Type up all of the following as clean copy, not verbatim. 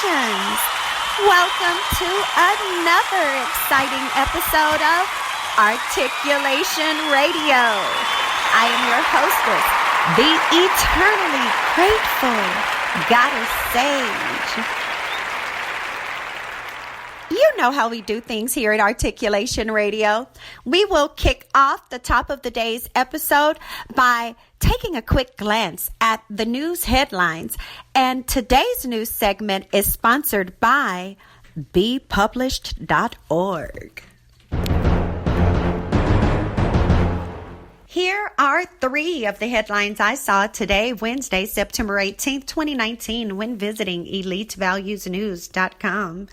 Congratulations! Welcome to another exciting episode of Articulation Radio. I am your hostess, the eternally grateful Goddess Sage. You know how we do things here at Articulation Radio. We will kick off the top of the day's episode by taking a quick glance at the news headlines. And today's news segment is sponsored by bepublished.org. Here are three of the headlines I saw today, Wednesday, September 18th, 2019, when visiting elitevaluesnews.com.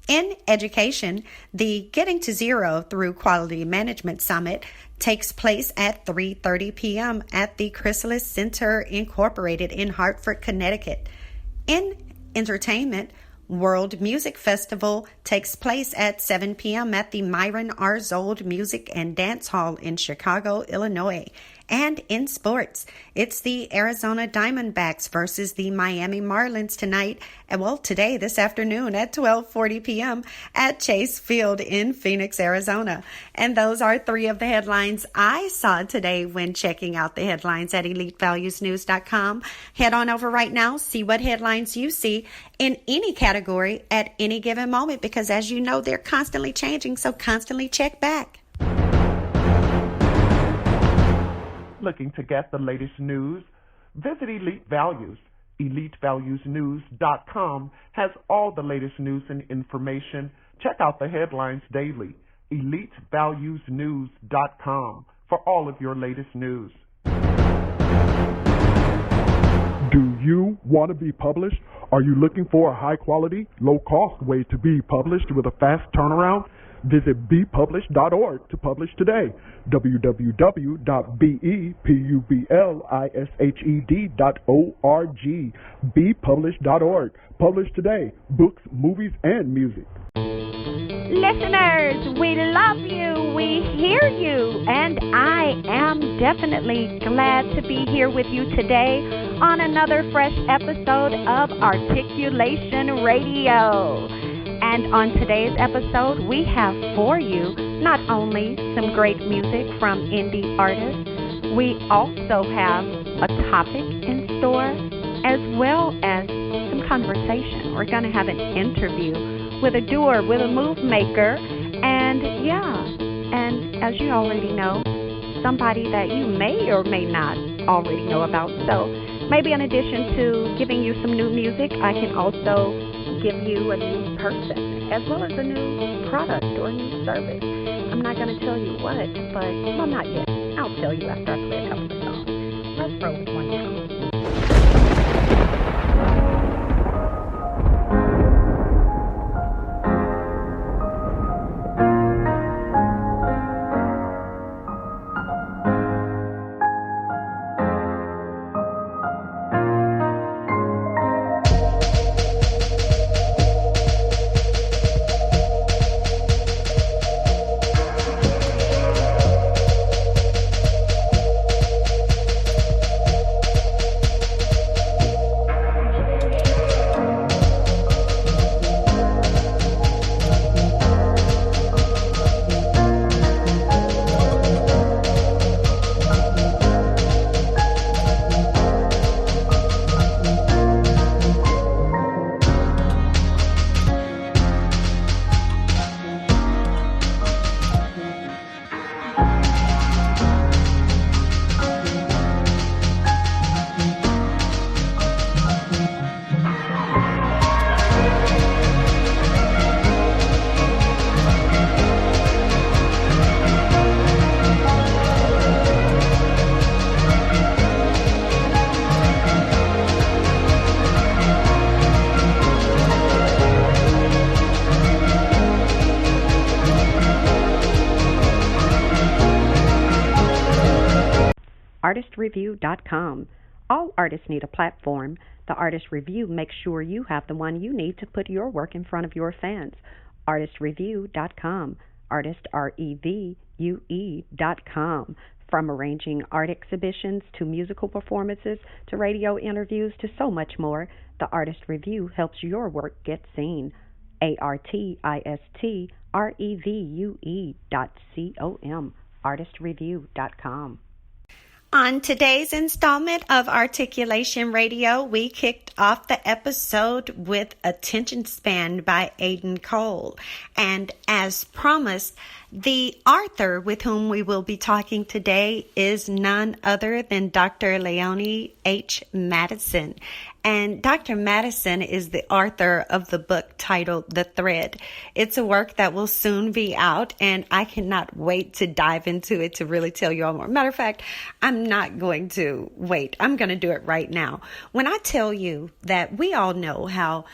In education, the Getting to Zero Through Quality Management Summit takes place at 3:30 p.m. at the Chrysalis Center Incorporated in Hartford, Connecticut. In entertainment, World Music Festival takes place at 7 p.m. at the Myron R. Zold Music and Dance Hall in Chicago, Illinois. And in sports, it's the Arizona Diamondbacks versus the Miami Marlins tonight. Today, this afternoon at 12:40 p.m. at Chase Field in Phoenix, Arizona. And those are three of the headlines I saw today when checking out the headlines at elitevaluesnews.com. Head on over right now, see what headlines you see in any category at any given moment, because as you know, they're constantly changing, so constantly check back. Looking to get the latest news? Visit Elite Values. EliteValuesNews.com has all the latest news and information. Check out the headlines daily. EliteValuesNews.com for all of your latest news. Do you want to be published? Are you looking for a high-quality, low-cost way to be published with a fast turnaround? Visit bepublished.org to publish today. www.bepublished.org. bepublished.org. Publish today. Books, movies, and music. Listeners, we love you, we hear you, and I am definitely glad to be here with you today on another fresh episode of Articulation Radio. And on today's episode, we have for you not only some great music from indie artists, we also have a topic in store, as well as some conversation. We're going to have an interview with a doer, with a move maker, and as you already know, somebody that you may or may not already know about. So maybe in addition to giving you some new music, I can also give you a new person, as well as a new product or a new service. I'm not going to tell you what, but not yet. I'll tell you after I play a couple of songs. Let's roll with one now. ArtistReview.com. All artists need a platform. The Artist Review makes sure you have the one you need to put your work in front of your fans. ArtistReview.com. Artist, REVUE.com. From arranging art exhibitions to musical performances to radio interviews to so much more, the Artist Review helps your work get seen. ArtistRevue.com, artistreview.com. On today's installment of Articulation Radio, we kicked off the episode with Attention Span by Aidan Cole. And as promised, the author with whom we will be talking today is none other than Dr. Leonie H. Mattison. And Dr. Mattison is the author of the book titled The Thread. It's a work that will soon be out, and I cannot wait to dive into it to really tell you all more. Matter of fact, I'm not going to wait. I'm going to do it right now. When I tell you that we all know how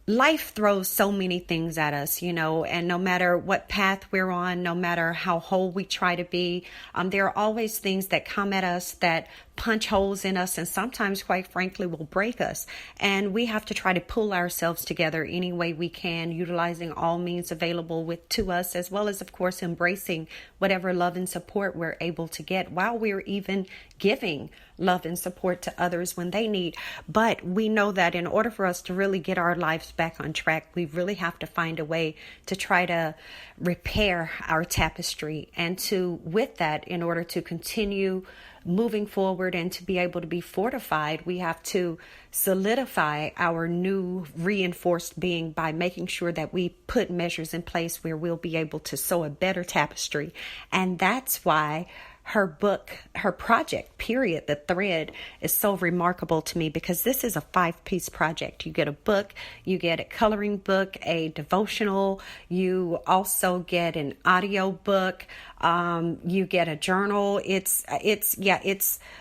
life throws so many things at us, and no matter what path we're on, no matter how whole we try to be, there are always things that come at us that punch holes in us and sometimes, quite frankly, will break us. And we have to try to pull ourselves together any way we can, utilizing all means available to us, as well as, of course, embracing whatever love and support we're able to get while we're even giving love and support to others when they need. But we know that in order for us to really get our lives back on track, we really have to find a way to try to repair our tapestry. And with that, in order to continue moving forward and to be able to be fortified, we have to solidify our new reinforced being by making sure that we put measures in place where we'll be able to sew a better tapestry. And that's why her book, her project, period, The Thread, is so remarkable to me, because this is a 5-piece project. You get a book, you get a coloring book, a devotional, you also get an audio book, you get a journal. It's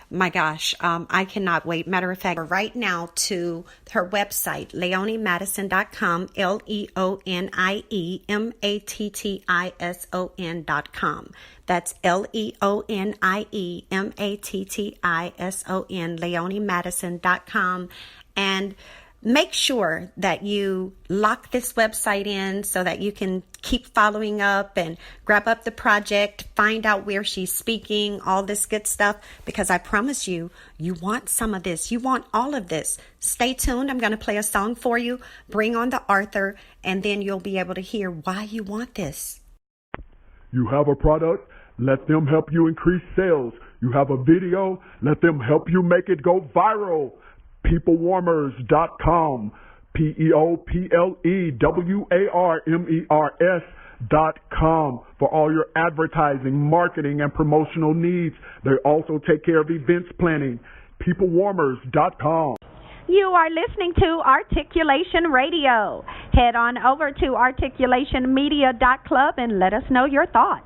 my gosh, I cannot wait. Matter of fact, right now to her website, LeonieMattison.com, LeonieMattison.com. That's LeonieMattison, LeonieMattison.com. And make sure that you lock this website in so that you can keep following up and grab up the project, find out where she's speaking, all this good stuff, because I promise you, you want some of this. You want all of this. Stay tuned. I'm going to play a song for you, bring on the author, and then you'll be able to hear why you want this. You have a product, let them help you increase sales. You have a video, let them help you make it go viral. Peoplewarmers.com, PeopleWarmers.com for all your advertising, marketing, and promotional needs. They also take care of events planning. Peoplewarmers.com. You are listening to Articulation Radio. Head on over to articulationmedia.club and let us know your thoughts.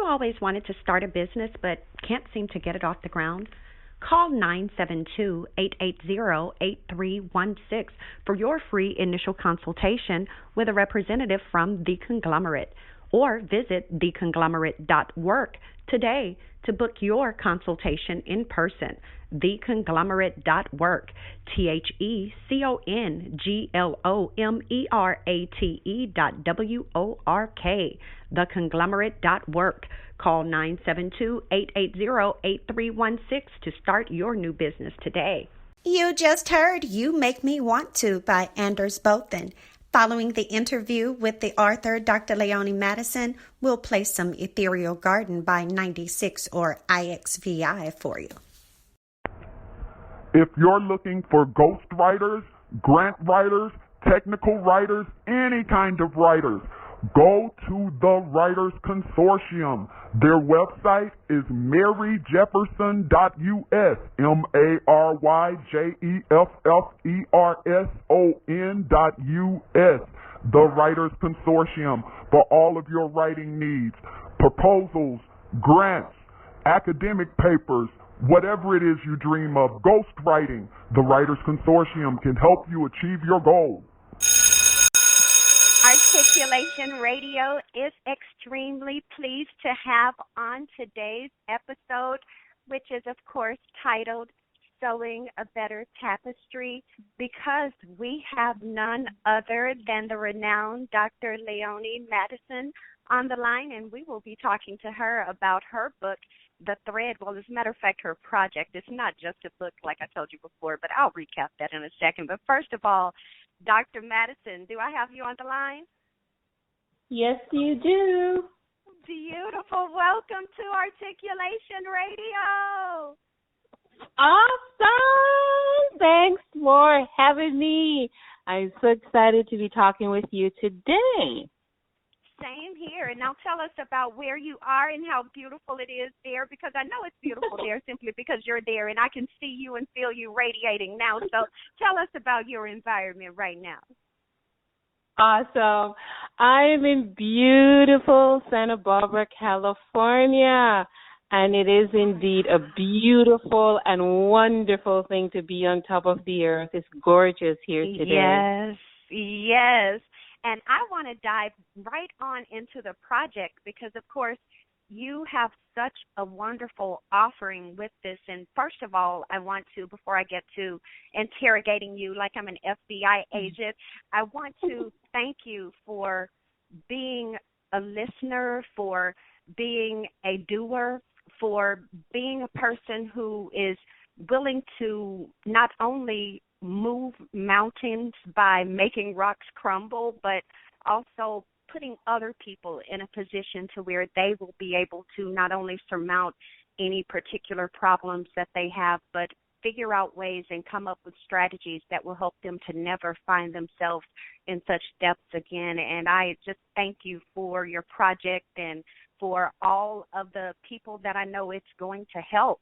Always wanted to start a business but can't seem to get it off the ground? Call 972-880-8316 for your free initial consultation with a representative from The Conglomerate, or visit theconglomerate.work today to book your consultation in person. Theconglomerate.work, THECONGLOMERATE.WORK, theconglomerate.work. Call 972-880-8316 to start your new business today. You just heard You Make Me Want To by Anders Bolton. Following the interview with the author, Dr. Leonie Mattison, we'll play some Ethereal Garden by 96 or IXVI for you. If you're looking for ghost writers, grant writers, technical writers, any kind of writers, go to the Writers Consortium. Their website is maryjefferson.us, MaryJefferson.us, the Writers Consortium, for all of your writing needs, proposals, grants, academic papers, whatever it is you dream of, ghostwriting. The Writers Consortium can help you achieve your goal. Articulation Radio is extremely pleased to have on today's episode, which is, of course, titled Sewing a Better Tapestry, because we have none other than the renowned Dr. Leonie Mattison on the line, and we will be talking to her about her book, The Thread. Well, as a matter of fact, her project is not just a book, like I told you before, but I'll recap that in a second. But first of all, Dr. Mattison, do I have you on the line? Yes, you do. Beautiful. Welcome to Articulation Radio. Awesome. Thanks for having me. I'm so excited to be talking with you today. Same here. And now tell us about where you are and how beautiful it is there, because I know it's beautiful there simply because you're there, and I can see you and feel you radiating now. So tell us about your environment right now. Awesome. I'm in beautiful Santa Barbara, California, and it is indeed a beautiful and wonderful thing to be on top of the earth. It's gorgeous here today. Yes. And I want to dive right on into the project because, of course, you have such a wonderful offering with this. And first of all, I want to, before I get to interrogating you like I'm an FBI agent, I want to thank you for being a listener, for being a doer, for being a person who is willing to not only move mountains by making rocks crumble, but also putting other people in a position to where they will be able to not only surmount any particular problems that they have, but figure out ways and come up with strategies that will help them to never find themselves in such depths again. And I just thank you for your project and for all of the people that I know it's going to help.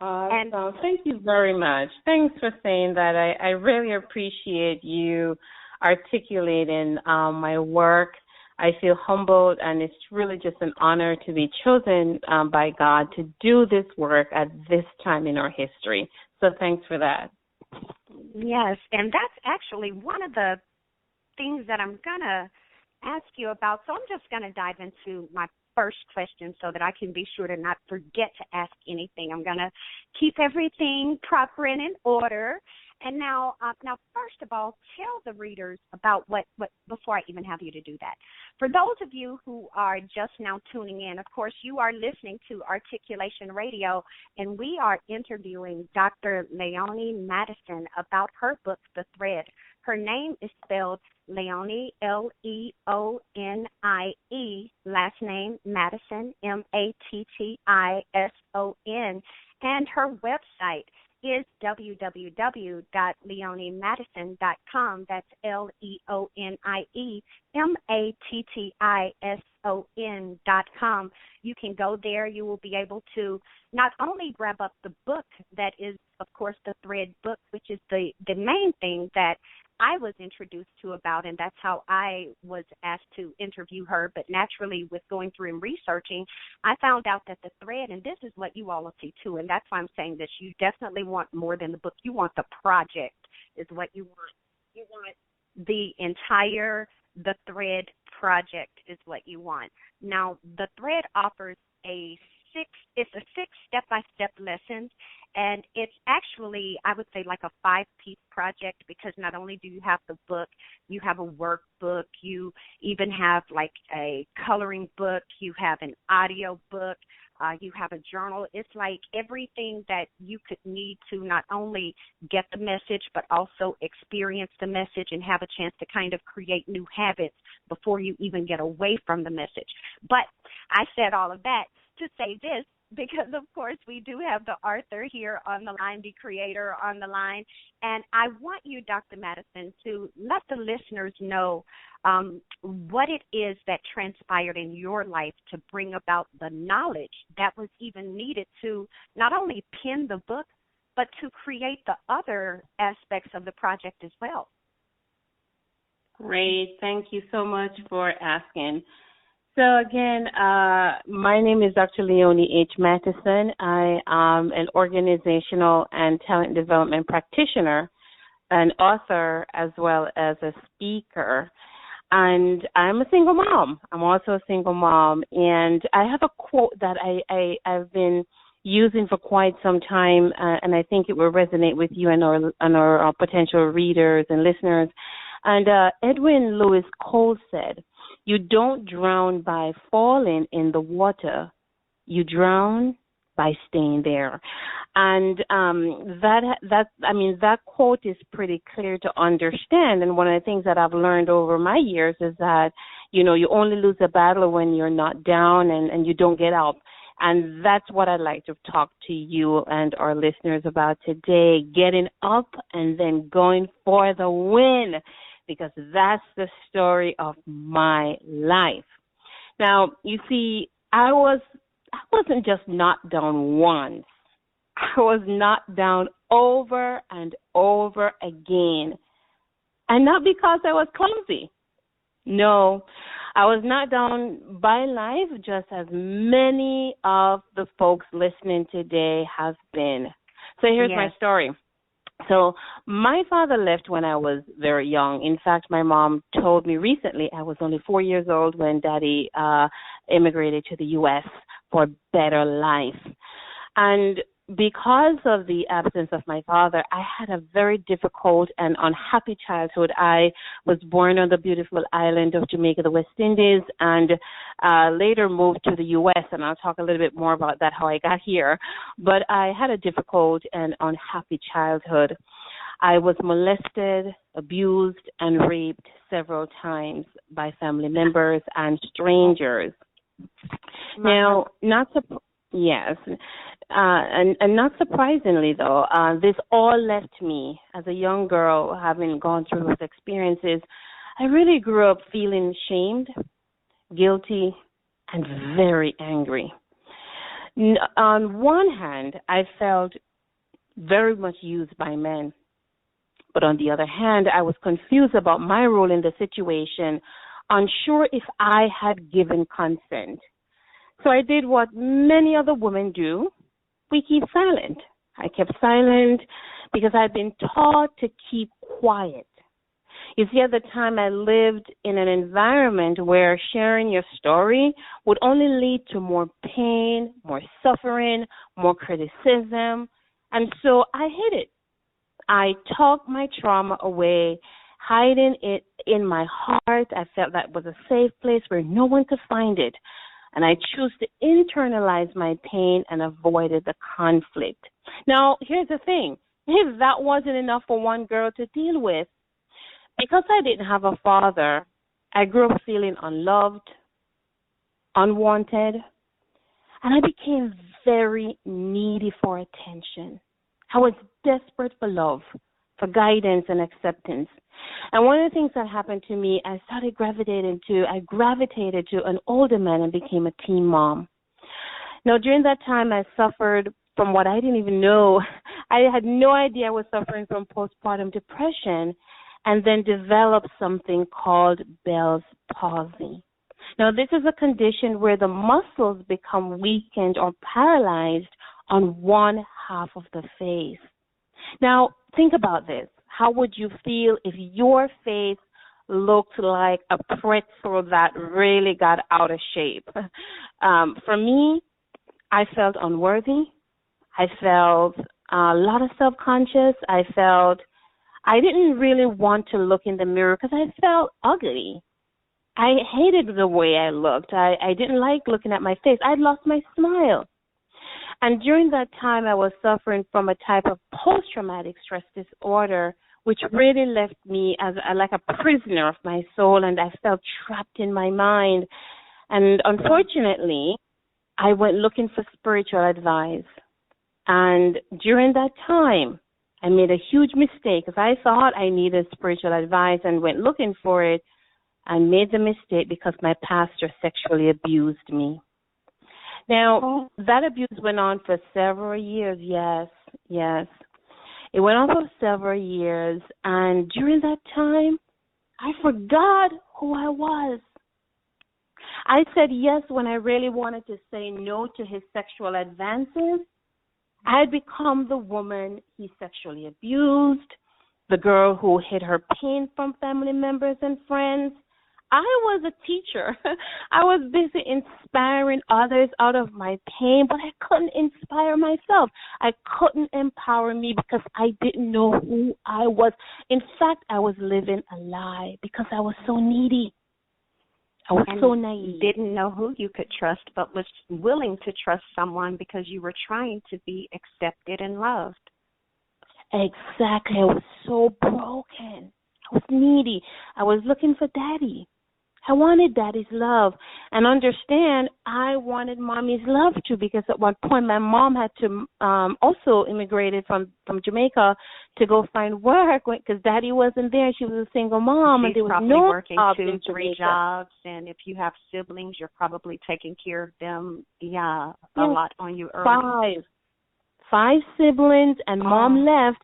Awesome. Thank you very much. Thanks for saying that. I really appreciate you articulating my work. I feel humbled, and it's really just an honor to be chosen by God to do this work at this time in our history. So thanks for that. Yes, and that's actually one of the things that I'm going to ask you about. So I'm just going to dive into my first question so that I can be sure to not forget to ask anything. I'm going to keep everything proper and in order. And now, first of all, tell the readers about what before I even have you to do that. For those of you who are just now tuning in, of course, you are listening to Articulation Radio, and we are interviewing Dr. Leonie Mattison about her book, The Thread. Her name is spelled Leonie, Leonie, last name Mattison, Mattison, and her website is www.leoniemattisson.com. That's LeonieMattisson.com. You can go there. You will be able to not only grab up the book that is, of course, the Thread book, which is the main thing that I was introduced to about, and that's how I was asked to interview her. But naturally, with going through and researching, I found out that the Thread, and this is what you all will see too, and that's why I'm saying this, you definitely want more than the book. You want the project is what you want. You want the entire The Thread project is what you want. Now, The Thread offers it's a six step-by-step lesson, and it's actually, I would say, like a 5-piece project, because not only do you have the book, you have a workbook, you even have like a coloring book, you have an audio book, you have a journal. It's like everything that you could need to not only get the message, but also experience the message and have a chance to kind of create new habits before you even get away from the message. But I said all of that to say this, because, of course, we do have the author here on the line, the creator on the line. And I want you, Dr. Mattison, to let the listeners know what it is that transpired in your life to bring about the knowledge that was even needed to not only pen the book, but to create the other aspects of the project as well. Great. Thank you so much for asking. So again, my name is Dr. Leonie H. Mattison. I am an organizational and talent development practitioner, an author, as well as a speaker. And I'm a single mom. I'm also a single mom. And I have a quote that I've been using for quite some time, and I think it will resonate with you and our potential readers and listeners. And Edwin Lewis Cole said, "You don't drown by falling in the water. You drown by staying there." And that quote is pretty clear to understand. And one of the things that I've learned over my years is that, you only lose a battle when you're not down and you don't get up. And that's what I'd like to talk to you and our listeners about today, getting up and then going for the win, because that's the story of my life. Now, you see, I wasn't just knocked down once. I was knocked down over and over again. And not because I was clumsy. No, I was knocked down by life, just as many of the folks listening today have been. So here's my story. So my father left when I was very young. In fact, my mom told me recently I was only 4 years old when Daddy immigrated to the U.S. for a better life. And because of the absence of my father, I had a very difficult and unhappy childhood. I was born on the beautiful island of Jamaica, the West Indies, and later moved to the U.S., and I'll talk a little bit more about that, how I got here. But I had a difficult and unhappy childhood. I was molested, abused, and raped several times by family members and strangers. Now, Yes. And not surprisingly, though, this all left me, as a young girl, having gone through those experiences, I really grew up feeling shamed, guilty, and very angry. On one hand, I felt very much used by men. But on the other hand, I was confused about my role in the situation, unsure if I had given consent. So I did what many other women do. We keep silent. I kept silent because I'd been taught to keep quiet. You see, at the time I lived in an environment where sharing your story would only lead to more pain, more suffering, more criticism. And so I hid it. I tucked my trauma away, hiding it in my heart. I felt that was a safe place where no one could find it. And I chose to internalize my pain and avoided the conflict. Now, here's the thing. If that wasn't enough for one girl to deal with, because I didn't have a father, I grew up feeling unloved, unwanted, and I became very needy for attention. I was desperate for love, for guidance and acceptance. And one of the things that happened to me, I gravitated to an older man and became a teen mom. Now, during that time, I suffered from what I didn't even know. I had no idea I was suffering from postpartum depression, and then developed something called Bell's palsy. Now, this is a condition where the muscles become weakened or paralyzed on one half of the face. Now, think about this. How would you feel if your face looked like a pretzel that really got out of shape? For me, I felt unworthy. I felt a lot of self-conscious. I didn't really want to look in the mirror because I felt ugly. I hated the way I looked. I didn't like looking at my face. I'd lost my smile. And during that time, I was suffering from a type of post-traumatic stress disorder, which really left me as like a prisoner of my soul, and I felt trapped in my mind. And unfortunately, I went looking for spiritual advice. And during that time, I made a huge mistake because I thought I needed spiritual advice and went looking for it, and made the mistake because my pastor sexually abused me. Now, that abuse went on for several years, yes. It went on for several years, and during that time, I forgot who I was. I said yes when I really wanted to say no to his sexual advances. I had become the woman he sexually abused, the girl who hid her pain from family members and friends. I was a teacher. I was busy inspiring others out of my pain, but I couldn't inspire myself. I couldn't empower me because I didn't know who I was. In fact, I was living a lie because I was so needy. I was so naive. Didn't know who you could trust, but was willing to trust someone because you were trying to be accepted and loved. Exactly. I was so broken. I was needy. I was looking for daddy. I wanted daddy's love. And understand, I wanted mommy's love too, because at one point my mom had to also immigrated from Jamaica to go find work because daddy wasn't there. She was a single mom. She's and there was probably no working jobs 2, in 3 Jamaica. jobs. And if you have siblings, you're probably taking care of them, a lot on you early. 5 siblings, and mom left.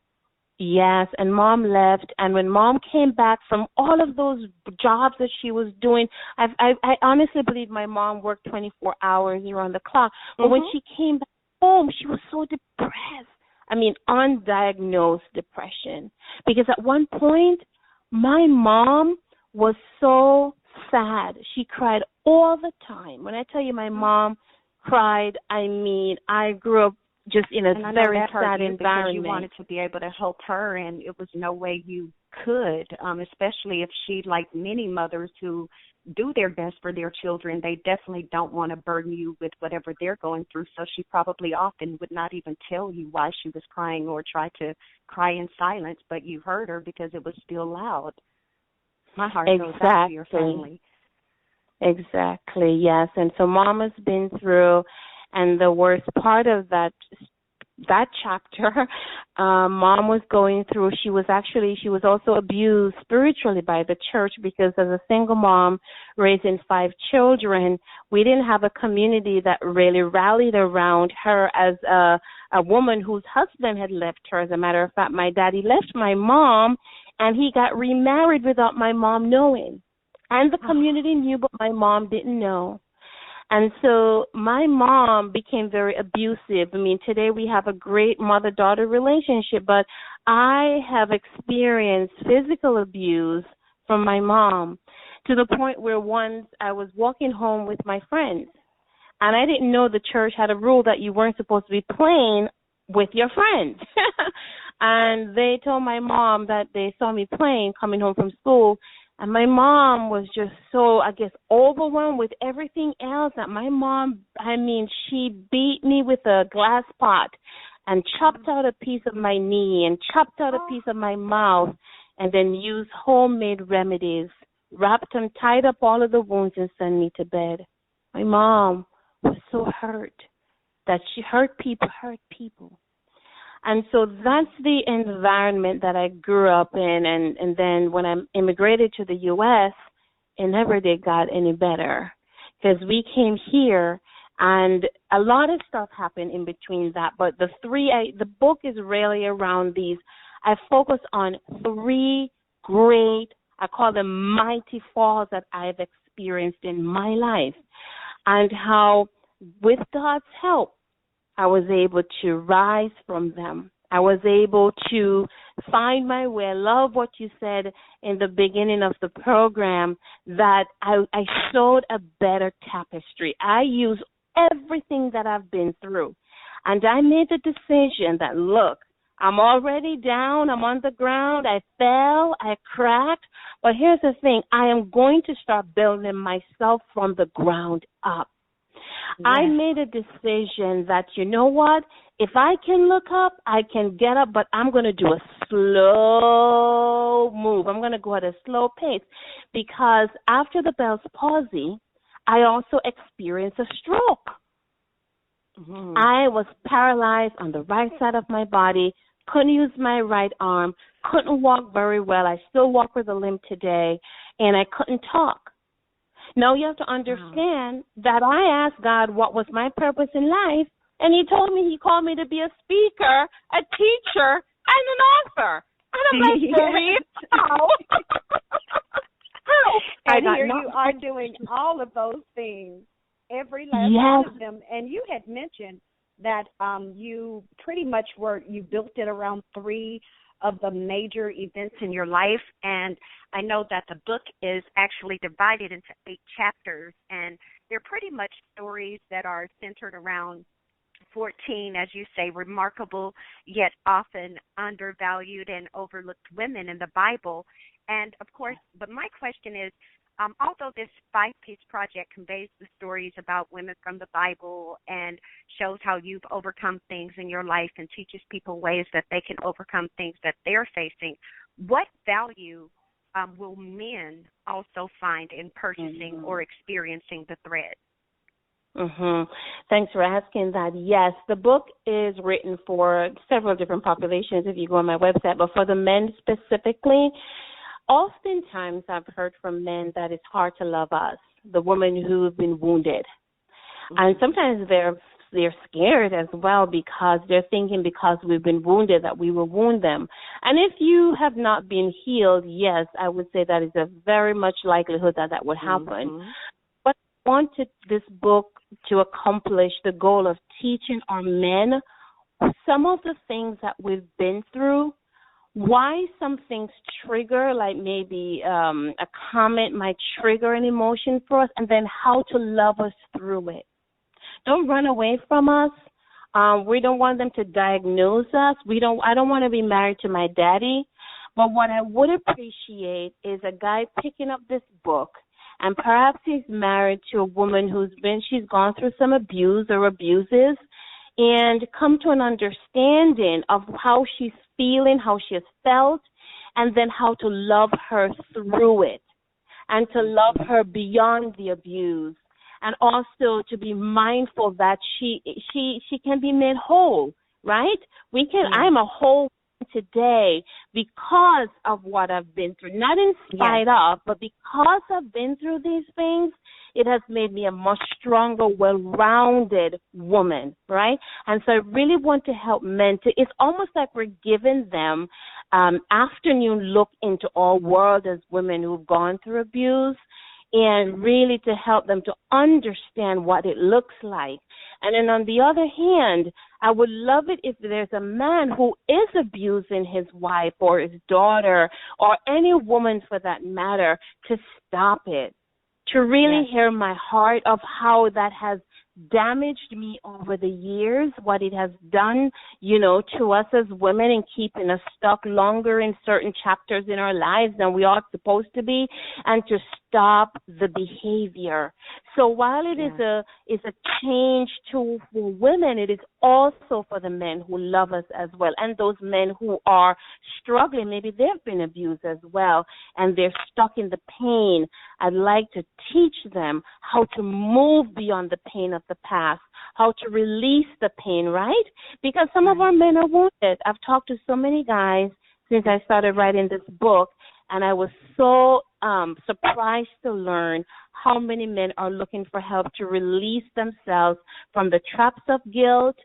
Yes, and mom left, and when mom came back from all of those jobs that she was doing, I honestly believe my mom worked 24 hours around the clock, but when she came back home, she was so depressed. I mean, undiagnosed depression, because at one point, my mom was so sad. She cried all the time. When I tell you my mom cried, I mean, I grew up just in a very sad environment. You wanted to be able to help her, and it was no way you could, especially if she, like many mothers who do their best for their children, they definitely don't want to burden you with whatever they're going through. So she probably often would not even tell you why she was crying or try to cry in silence, but you heard her because it was still loud. My heart goes out to your family. Exactly, yes. And so Mama's been through, and the worst part of that chapter, Mom was going through, she was also abused spiritually by the church, because as a single mom raising 5 children, we didn't have a community that really rallied around her as a woman whose husband had left her. As a matter of fact, my daddy left my mom, and he got remarried without my mom knowing. And the community knew, but my mom didn't know. And so my mom became very abusive. I mean, today we have a great mother-daughter relationship, but I have experienced physical abuse from my mom, to the point where once I was walking home with my friends, and I didn't know the church had a rule that you weren't supposed to be playing with your friends. And they told my mom that they saw me playing coming home from school. And my mom was just so, I guess, overwhelmed with everything else that my mom, she beat me with a glass pot and chopped out a piece of my knee and chopped out a piece of my mouth, and then used homemade remedies, wrapped and tied up all of the wounds and sent me to bed. My mom was so hurt that she hurt people. And so that's the environment that I grew up in. And then when I immigrated to the U.S., it never did got any better, because we came here and a lot of stuff happened in between that. But the book is really around these. I focus on 3 great, I call them mighty falls that I've experienced in my life, and how with God's help, I was able to rise from them. I was able to find my way. I love what you said in the beginning of the program, that I showed a better tapestry. I use everything that I've been through. And I made the decision that, look, I'm already down. I'm on the ground. I fell. I cracked. But here's the thing. I am going to start building myself from the ground up. Yes. I made a decision that, you know what? If I can look up, I can get up, but I'm going to do a slow move. I'm going to go at a slow pace because after the Bell's palsy, I also experienced a stroke. Mm-hmm. I was paralyzed on the right side of my body, couldn't use my right arm, couldn't walk very well. I still walk with a limp today, and I couldn't talk. Now you have to understand that I asked God what was my purpose in life, and he told me he called me to be a speaker, a teacher, and an author. And I'm like, Marie, how? And here you are doing all of those things, every last one of them. And you had mentioned that you pretty much you built it around 3 of the major events in your life. And I know that the book is actually divided into 8 chapters, and they're pretty much stories that are centered around 14, as you say, remarkable yet often undervalued and overlooked women in the Bible. And, of course, but my question is, although this 5-piece project conveys the stories about women from the Bible and shows how you've overcome things in your life and teaches people ways that they can overcome things that they're facing, what value will men also find in purchasing or experiencing the thread? Thanks for asking that. Yes, the book is written for several different populations if you go on my website, but for the men specifically, oftentimes I've heard from men that it's hard to love us, the women who have been wounded. And sometimes they're scared as well because they're thinking because we've been wounded that we will wound them. And if you have not been healed, yes, I would say that is a very much likelihood that would happen. But I wanted this book to accomplish the goal of teaching our men some of the things that we've been through, why some things trigger, like maybe a comment might trigger an emotion for us, and then how to love us through it. Don't run away from us. We don't want them to diagnose us. I don't want to be married to my daddy. But what I would appreciate is a guy picking up this book, and perhaps he's married to a woman she's gone through some abuse or abuses, and come to an understanding of how she's feeling, how she has felt, and then how to love her through it, and to love her beyond the abuse, and also to be mindful that she can be made whole, right? I'm a whole today because of what I've been through, not in spite of, but because I've been through these things, it has made me a much stronger, well-rounded woman, right? And so I really want to help men it's almost like we're giving them afternoon look into our world as women who've gone through abuse, and really to help them to understand what it looks like. And then on the other hand, I would love it if there's a man who is abusing his wife or his daughter or any woman for that matter to stop it, to really hear my heart of how that has damaged me over the years, what it has done, to us as women and keeping us stuck longer in certain chapters in our lives than we are supposed to be, and to stop the behavior. So while it is a change tool for women, it is also for the men who love us as well, and those men who are struggling. Maybe they've been abused as well, and they're stuck in the pain. I'd like to teach them how to move beyond the pain of the past, how to release the pain, right? Because some of our men are wounded. I've talked to so many guys since I started writing this book, and I was so surprised to learn how many men are looking for help to release themselves from the traps of guilt,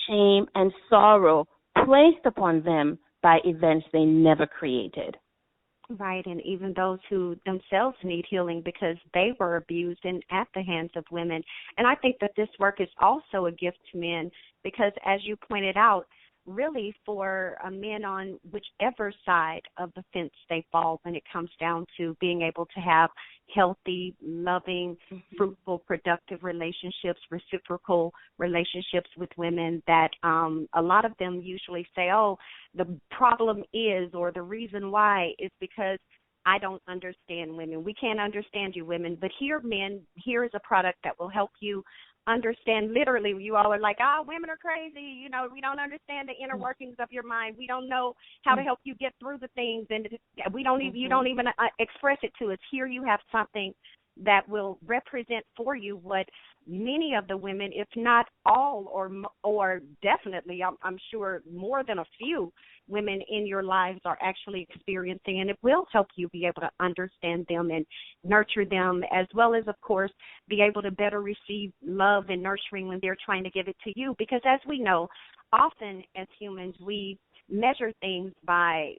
shame, and sorrow placed upon them by events they never created. Right, and even those who themselves need healing because they were abused and at the hands of women. And I think that this work is also a gift to men because, as you pointed out, really for men on whichever side of the fence they fall when it comes down to being able to have healthy, loving, fruitful, productive relationships, reciprocal relationships with women that a lot of them usually say, oh, the problem is, or the reason why is because I don't understand women. We can't understand you, women. But here, men, here is a product that will help you understand. Literally, you all are like, women are crazy. You know, we don't understand the inner workings of your mind. We don't know how to help you get through the things, and we don't even, you don't even express it to us. Here you have something that will represent for you what many of the women, if not all, or definitely, I'm sure more than a few women in your lives are actually experiencing, and it will help you be able to understand them and nurture them, as well as, of course, be able to better receive love and nurturing when they're trying to give it to you. Because as we know, often as humans, we measure things by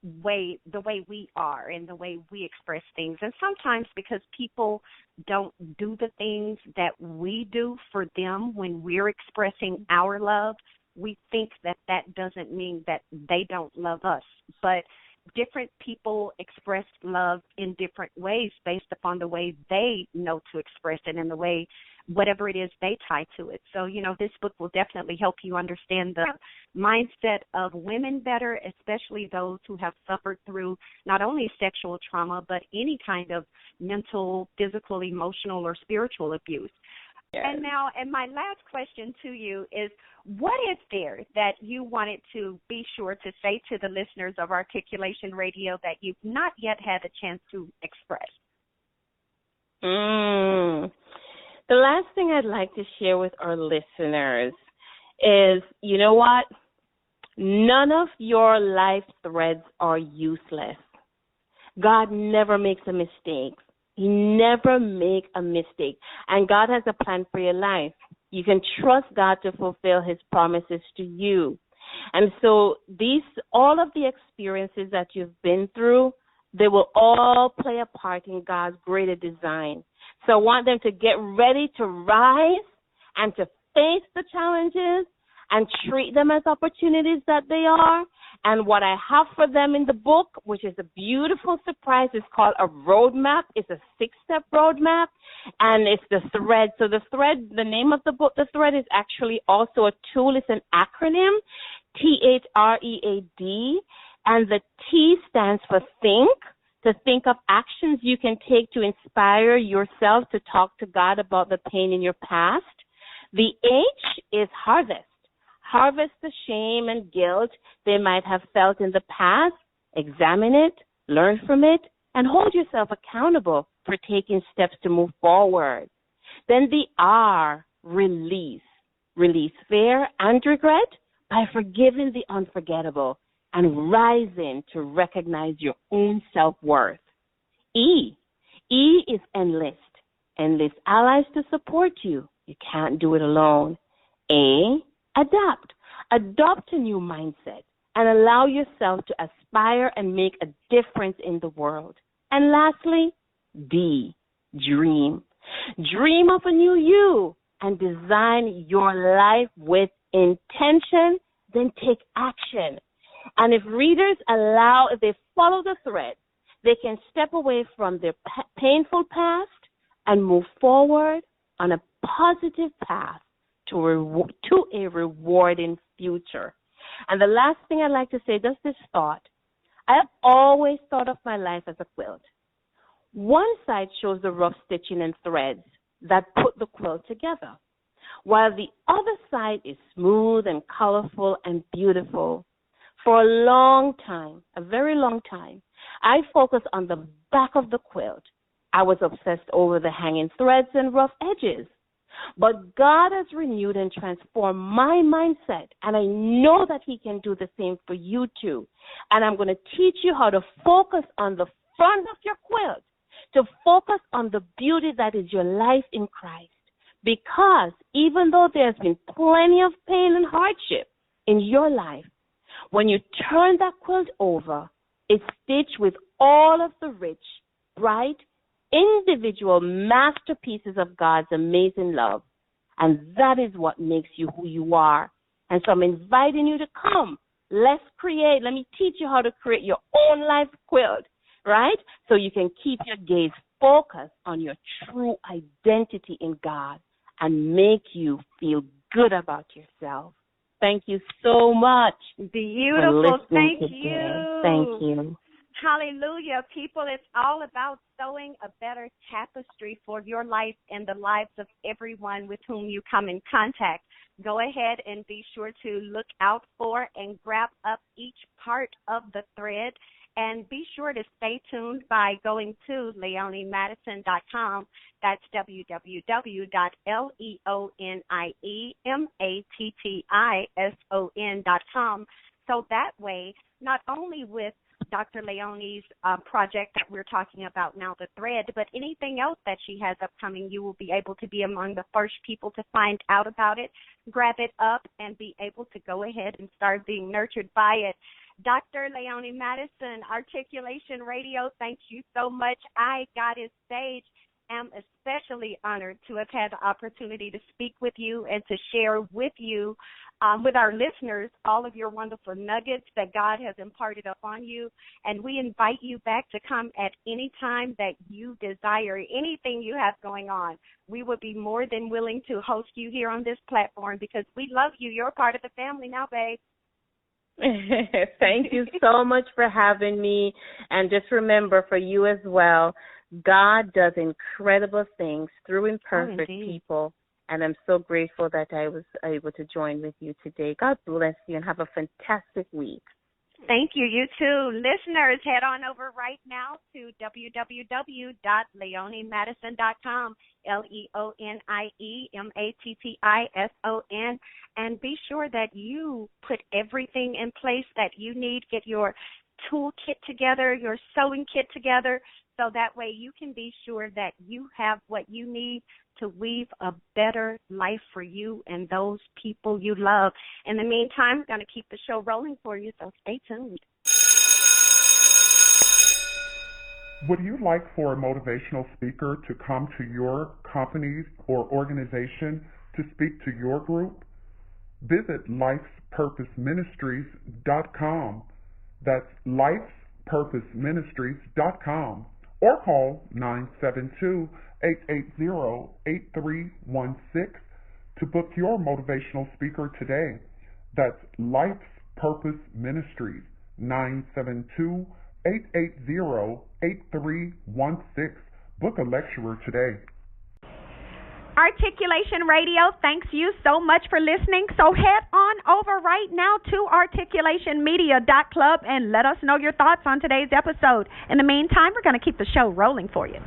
the way we are and the way we express things. And sometimes because people don't do the things that we do for them when we're expressing our love, we think that that doesn't mean that they don't love us. But different people express love in different ways based upon the way they know to express it and the way, whatever it is they tie to it. So, you know, this book will definitely help you understand the mindset of women better, especially those who have suffered through not only sexual trauma, but any kind of mental, physical, emotional, or spiritual abuse. Yes. And my last question to you is, what is there that you wanted to be sure to say to the listeners of Articulation Radio that you've not yet had a chance to express? The last thing I'd like to share with our listeners is, you know what? None of your life threads are useless. God never makes a mistake. He never make a mistake. And God has a plan for your life. You can trust God to fulfill his promises to you. And so all of the experiences that you've been through, they will all play a part in God's greater design. So I want them to get ready to rise and to face the challenges and treat them as opportunities that they are. And what I have for them in the book, which is a beautiful surprise, is called a roadmap. It's a 6-step roadmap, and it's the thread. So the name of the book, the thread, is actually also a tool. It's an acronym, THREAD, and the T stands for think, to think of actions you can take to inspire yourself to talk to God about the pain in your past. The H is harvest. Harvest the shame and guilt they might have felt in the past, examine it, learn from it, and hold yourself accountable for taking steps to move forward. Then the R, release. Release fear and regret by forgiving the unforgettable and rising to recognize your own self-worth. E is enlist. Enlist allies to support you. You can't do it alone. A, adapt. Adopt a new mindset and allow yourself to aspire and make a difference in the world. And lastly, D, dream. Dream of a new you and design your life with intention, then take action. And if readers if they follow the thread, they can step away from their painful past and move forward on a positive path to a rewarding future. And the last thing I'd like to say, just this thought. I have always thought of my life as a quilt. One side shows the rough stitching and threads that put the quilt together, while the other side is smooth and colorful and beautiful. For a long time, a very long time, I focused on the back of the quilt. I was obsessed over the hanging threads and rough edges. But God has renewed and transformed my mindset, and I know that he can do the same for you too. And I'm going to teach you how to focus on the front of your quilt, to focus on the beauty that is your life in Christ. Because even though there's been plenty of pain and hardship in your life, when you turn that quilt over, it's stitched with all of the rich, bright, individual masterpieces of God's amazing love. And that is what makes you who you are And so I'm inviting you to come. Let's create. Let me teach you how to create your own life quilt, right? So you can keep your gaze focused on your true identity in God and make you feel good about yourself. Thank you so much. Beautiful. Thank today. you. Thank you. Hallelujah. People, it's all about sewing a better tapestry for your life and the lives of everyone with whom you come in contact. Go ahead and be sure to look out for and grab up each part of the thread. And be sure to stay tuned by going to LeonieMattison.com. That's www.LeonieMattison.com. So that way, not only with Dr. Leonie's project that we're talking about now, the thread, but anything else that she has upcoming, you will be able to be among the first people to find out about it, grab it up, and be able to go ahead and start being nurtured by it. Dr. Leonie Mattison, Articulation Radio, thank you so much. I, God is Sage, am especially honored to have had the opportunity to speak with you and to share with you, with our listeners, all of your wonderful nuggets that God has imparted upon you. And we invite you back to come at any time that you desire, anything you have going on. We would be more than willing to host you here on this platform because we love you. You're a part of the family now, babe. Thank you so much for having me. And just remember, for you as well, God does incredible things through imperfect people. And I'm so grateful that I was able to join with you today. God bless you and have a fantastic week. Thank you. You too. Listeners, head on over right now to www.LeonieMattison.com, LeonieMattison, and be sure that you put everything in place that you need. Get your toolkit together, your sewing kit together, so that way you can be sure that you have what you need to weave a better life for you and those people you love. In the meantime, we're going to keep the show rolling for you, so stay tuned. Would you like for a motivational speaker to come to your company or organization to speak to your group? Visit lifespurposeministries.com. That's lifespurposeministries.com. Or call 972-880-8316 to book your motivational speaker today. That's Life's Purpose Ministries, 972-880-8316. Book a lecturer today. Articulation Radio, thanks you so much for listening. So head on over right now to articulationmedia.club and let us know your thoughts on today's episode. In the meantime, we're going to keep the show rolling for you.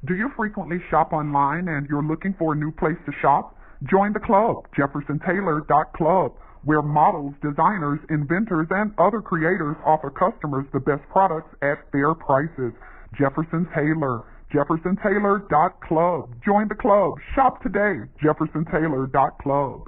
Do you frequently shop online and you're looking for a new place to shop? Join the club, JeffersonTaylor.club, where models, designers, inventors, and other creators offer customers the best products at fair prices. Jefferson Taylor, JeffersonTaylor.club. Join the club. Shop today, JeffersonTaylor.club.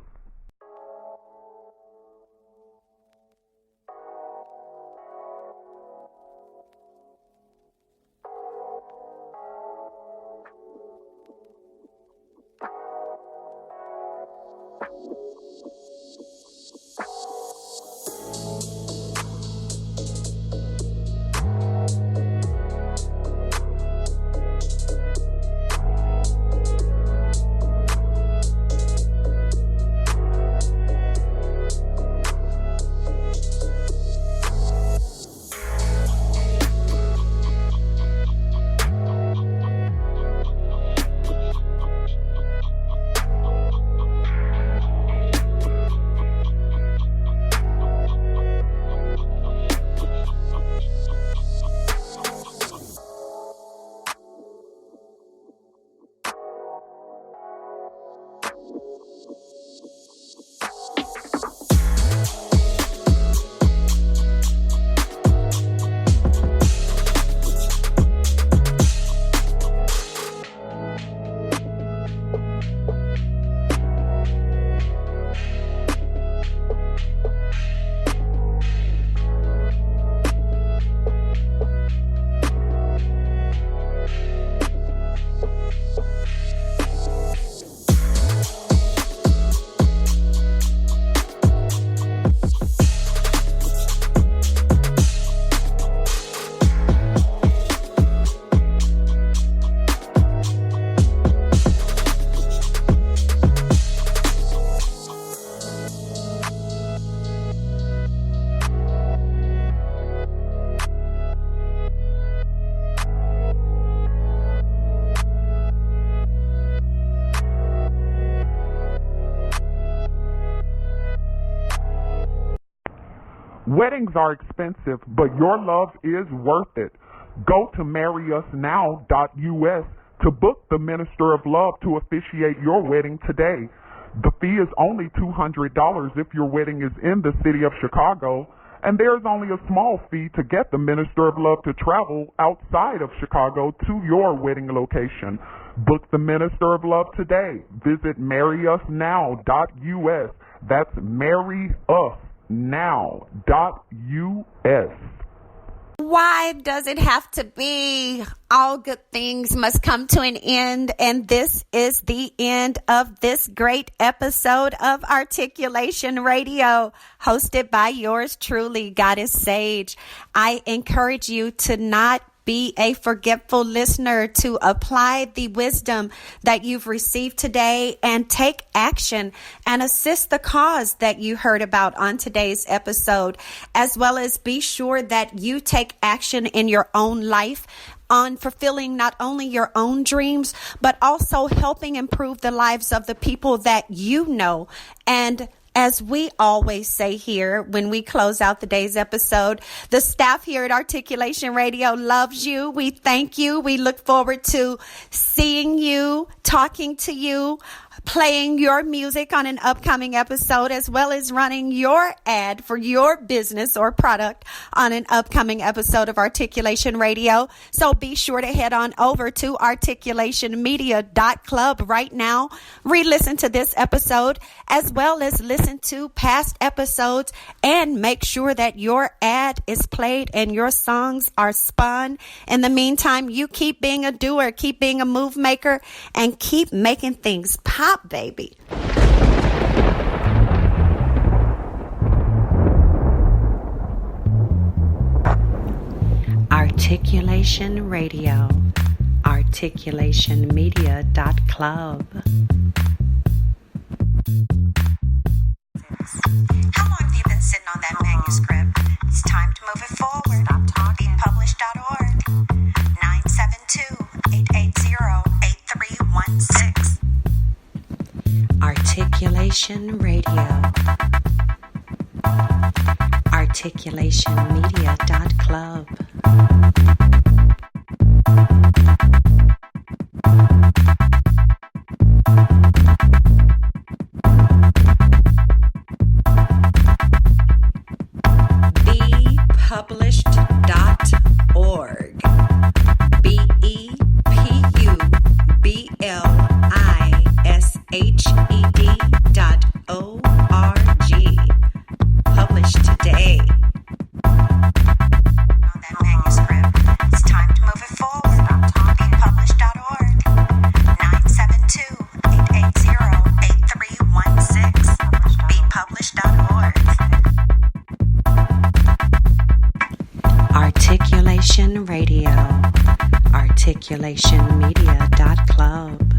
Weddings are expensive, but your love is worth it. Go to marryusnow.us to book the Minister of Love to officiate your wedding today. The fee is only $200 if your wedding is in the city of Chicago, and there's only a small fee to get the Minister of Love to travel outside of Chicago to your wedding location. Book the Minister of Love today. Visit marryusnow.us. That's marryusnow.us. Why does it have to be? All good things must come to an end, and this is the end of this great episode of Articulation Radio, hosted by yours truly, Goddess Sage. I encourage you to not be a forgetful listener, to apply the wisdom that you've received today and take action and assist the cause that you heard about on today's episode, as well as be sure that you take action in your own life on fulfilling not only your own dreams, but also helping improve the lives of the people that you know. And as we always say here when we close out the day's episode, the staff here at Articulation Radio loves you. We thank you. We look forward to seeing you, talking to you, playing your music on an upcoming episode, as well as running your ad for your business or product on an upcoming episode of Articulation Radio. So be sure to head on over to articulationmedia.club right now. Re-listen to this episode, as well as listen to past episodes, and make sure that your ad is played and your songs are spun. In the meantime, you keep being a doer, keep being a move maker, and keep making things pop, baby. Articulation Radio, articulationmedia.club. How long have you been sitting on that manuscript? It's time to move it forward. Bepublished.org 972-880-8316. Articulation Radio. Articulationmedia.club. Bepublished.org. BEpublished.org. Published today. On that manuscript, it's time to move it forward. Bepublished.org 972-880-8316. Bepublished.org. Articulation Radio, articulationmedia.club.